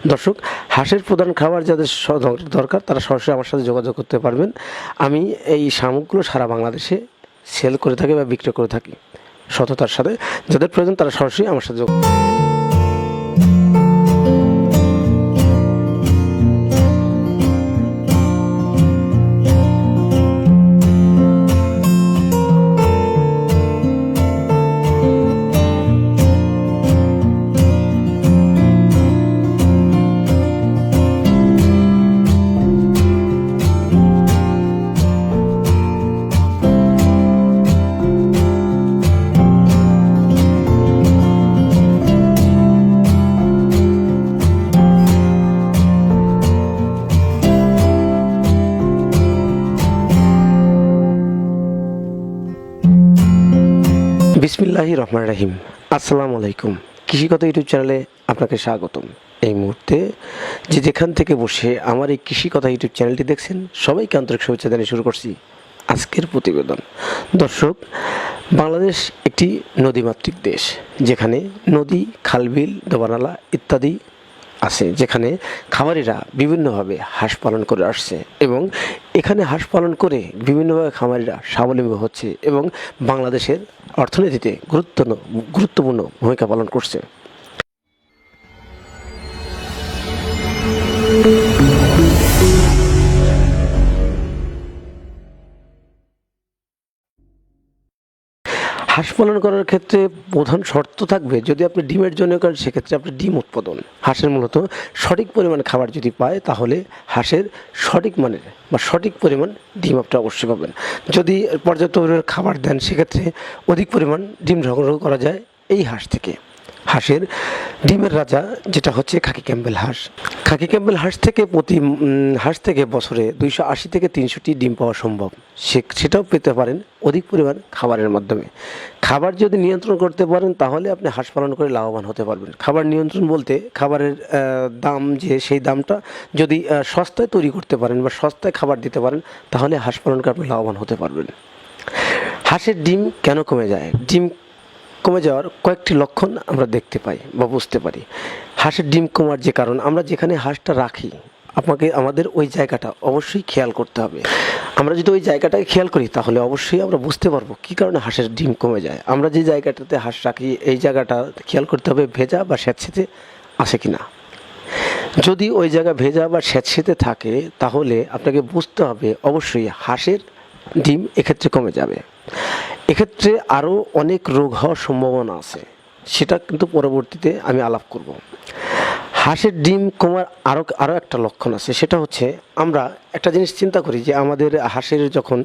দর্শক, হাঁসের প্রধান খাবার যাদের দরকার তারা সরাসরি আমার সাথে যোগাযোগ করতে পারবেন। আমি এই শামুকগুলো সারা বাংলাদেশে সেল করে থাকি বা বিক্রি করে থাকি সততার সাথে। যাদের প্রয়োজন তারা সরাসরি আমার সাথে বিসমিল্লাহির রহমানির রহিম। আসসালামু আলাইকুম। কৃষিকথা ইউটিউব চ্যানেলে আপনাকে স্বাগতম। এই মুহূর্তে যেখান থেকে বসে আমার এই কৃষিকথা ইউটিউব চ্যানেলটি দেখছেন সবাইকে আন্তরিক শুভেচ্ছা জানিয়ে শুরু করছি আজকের প্রতিবেদন। দর্শক, বাংলাদেশ একটি নদীমাতৃক দেশ, যেখানে নদী, খালবিল, ডোবানালা ইত্যাদি আছে, যেখানে খামারিরা বিভিন্নভাবে হাঁস পালন করে আসছে এবং এখানে হাঁস পালন করে বিভিন্নভাবে খামারিরা স্বাবলম্বী হচ্ছে এবং বাংলাদেশের অর্থনীতিতে গুরুত্বপূর্ণ ভূমিকা পালন করছে। হাঁস পালন করার ক্ষেত্রে প্রধান শর্ত থাকবে, যদি আপনি ডিমের জন্য করেন সেক্ষেত্রে আপনি ডিম উৎপাদন, হাঁসের মূলত সঠিক পরিমাণে খাবার যদি পায় তাহলে হাঁসের সঠিক মানের বা সঠিক পরিমাণ ডিম আপনি অবশ্যই পাবেন। যদি পর্যাপ্ত পরিমাণ খাবার দেন সেক্ষেত্রে অধিক পরিমাণ ডিম সংগ্রহ করা যায় এই হাঁস থেকে। হাঁসের ডিমের রাজা যেটা হচ্ছে খাকি ক্যাম্বেল হাঁস। খাকি ক্যাম্বেল হাঁস থেকে বছরে 280 থেকে 300টি ডিম পাওয়া সম্ভব। সেটাও পেতে পারেন অধিক পরিমাণ খাবারের মাধ্যমে। খাবার যদি নিয়ন্ত্রণ করতে পারেন তাহলে আপনি হাঁস পালন করে লাভবান হতে পারবেন। খাবার নিয়ন্ত্রণ বলতে খাবারের দাম, যে সেই দামটা যদি সস্তায় তৈরি করতে পারেন বা সস্তায় খাবার দিতে পারেন তাহলে হাঁস পালন করে আপনি লাভবান হতে পারবেন। হাঁসের ডিম কেন কমে যায়? ডিম কমে যাওয়ার কয়েকটি লক্ষণ আমরা দেখতে পাই বা বুঝতে পারি। হাঁসের ডিম কমার যে কারণ, আমরা যেখানে হাঁসটা রাখি আমাদের ওই জায়গাটা অবশ্যই খেয়াল করতে হবে। আমরা যদি ওই জায়গাটাকে খেয়াল করি তাহলে অবশ্যই আমরা বুঝতে পারবো কী কারণে হাঁসের ডিম কমে যায়। আমরা যে জায়গাটাতে হাঁস রাখি এই জায়গাটা খেয়াল করতে হবে ভেজা বা স্যাঁতসেঁতে আছে কি না। যদি ওই জায়গা ভেজা বা স্যাঁতসেঁতে থাকে তাহলে আপনাকে বুঝতে হবে অবশ্যই হাঁসের ডিম এক্ষেত্রে কমে যাবে। এক্ষেত্রে আরও অনেক রোগ হওয়ার সম্ভাবনা আছে, সেটা কিন্তু পরবর্তীতে আমি আলাপ করব। হাঁসের ডিম কমার আরও একটা লক্ষণ আছে, সেটা হচ্ছে আমরা একটা জিনিস চিন্তা করি যে আমাদের হাঁসের যখন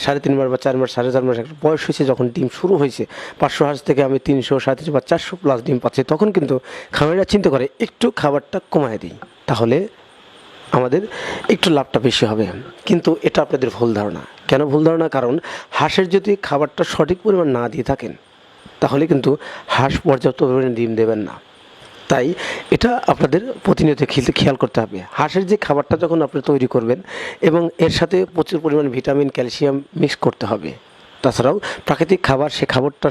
3.5 মাস বা 4 মাস 4.5 মাস একটা বয়স হয়েছে, যখন ডিম শুরু হয়েছে 500 হাঁস থেকে আমি 300, 350 বা 400 প্লাস ডিম পাচ্ছি, তখন কিন্তু খামারিরা চিন্তা করে একটু খাবারটা কমায় দিই তাহলে আমাদের একটু লাভটা বেশি হবে। কিন্তু এটা আপনাদের ভুল ধারণা। কেন ভুল ধারণা? কারণ হাঁসের যদি খাবারটা সঠিক পরিমাণ না দিয়ে থাকেন তাহলে কিন্তু হাঁস পর্যাপ্ত পরিমাণে ডিম দেবেন না। তাই এটা আপনাদের প্রতিনিয়ত খেয়াল করতে হবে। হাঁসের যে খাবারটা যখন আপনি তৈরি করবেন এবং এর সাথে প্রচুর পরিমাণ ভিটামিন, ক্যালসিয়াম মিক্স করতে হবে। তাছাড়াও প্রাকৃতিক খাবার, সে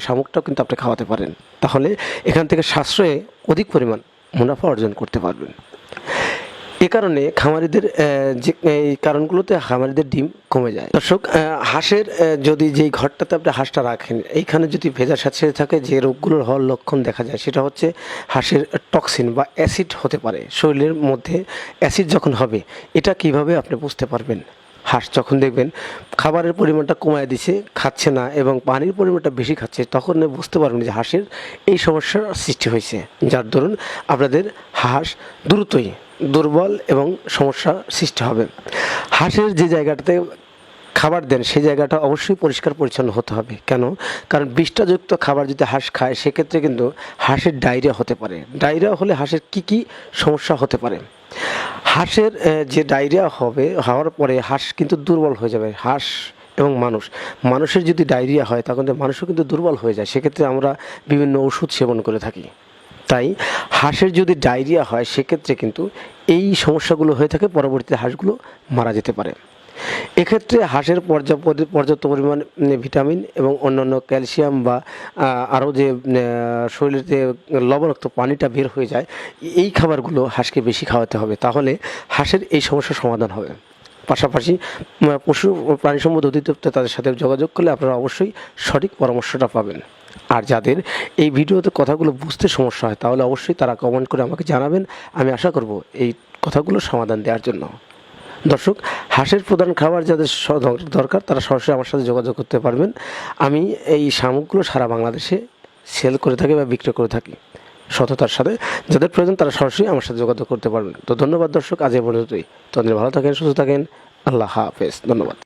শামুকটাও কিন্তু আপনি খাওয়াতে পারেন। তাহলে এখান থেকে সাশ্রয়ে অধিক পরিমাণ মুনাফা অর্জন করতে পারবেন। এ কারণে খামারিদের এই কারণগুলোতে খামারিদের ডিম কমে যায়। দর্শক, হাঁসের যদি যেই ঘরটাতে আপনি হাঁসটা রাখেন এইখানে যদি ভেজা স্যাঁতসেঁতে থাকে, যে রোগগুলোর হওয়ার লক্ষণ দেখা যায় সেটা হচ্ছে হাঁসের টক্সিন বা অ্যাসিড হতে পারে। শরীরের মধ্যে অ্যাসিড যখন হবে, এটা কিভাবে আপনি বুঝতে পারবেন? হাঁস যখন দেখবেন খাবারের পরিমাণটা কমায় দিছে, খাচ্ছে না এবং পানির পরিমাণটা বেশি খাচ্ছে, তখন বুঝতে পারবেন যে হাঁসের এই সমস্যার সৃষ্টি হয়েছে, যার দরুন আপনাদের হাঁস দ্রুতই দুর্বল এবং সমস্যা সৃষ্টি হবে। হাঁসের যে জায়গাটাতে খাবার দেন সেই জায়গাটা অবশ্যই পরিষ্কার পরিচ্ছন্ন হতে হবে। কেন? কারণ বিষটাযুক্ত খাবার যদি হাঁস খায় সেক্ষেত্রে কিন্তু হাঁসের ডায়রিয়া হতে পারে। ডায়রিয়া হলে হাঁসের কী সমস্যা হতে পারে? হাঁসের যে ডায়রিয়া হওয়ার পরে হাঁস কিন্তু দুর্বল হয়ে যাবে। হাঁস এবং মানুষের যদি ডায়রিয়া হয় তখন মানুষও কিন্তু দুর্বল হয়ে যায়। সেক্ষেত্রে আমরা বিভিন্ন ওষুধ সেবন করে থাকি। তাই হাঁসের যদি ডায়রিয়া হয় সেক্ষেত্রে কিন্তু এই সমস্যাগুলো হয়ে থাকে, পরবর্তীতে হাঁসগুলো মারা যেতে পারে। এক্ষেত্রে হাঁসের পর্যাপ্ত পরিমাণ ভিটামিন এবং অন্যান্য ক্যালসিয়াম বা আরও যে শরীরের যে লবণাক্ত পানিটা বের হয়ে যায়, এই খাবারগুলো হাঁসকে বেশি খাওয়াতে হবে, তাহলে হাঁসের এই সমস্যার সমাধান হবে। পাশাপাশি পশু প্রাণী সম্পদ অধিদপ্তর তাদের সাথে যোগাযোগ করলে আপনারা অবশ্যই সঠিক পরামর্শটা পাবেন। আর যাদের এই ভিডিওতে কথাগুলো বুঝতে সমস্যা হয় তাহলে অবশ্যই তারা কমেন্ট করে আমাকে জানাবেন, আমি আশা করব এই কথাগুলো সমাধান দেওয়ার জন্য। দর্শক, হাঁসের প্রধান খাবার যাদের দরকার তারা সরাসরি আমার সাথে যোগাযোগ করতে পারবেন। আমি এই শামুকগুলো সারা বাংলাদেশে সেল করে থাকি বা বিক্রি করে থাকি সততার সাথে। যাদের প্রয়োজন তারা সরাসরি আমার সাথে যোগাযোগ করতে পারবেন। তো ধন্যবাদ দর্শক, আজ এ পর্যন্তই। ততদিন ভালো থাকেন, সুস্থ থাকেন। আল্লাহ হাফেজ। ধন্যবাদ।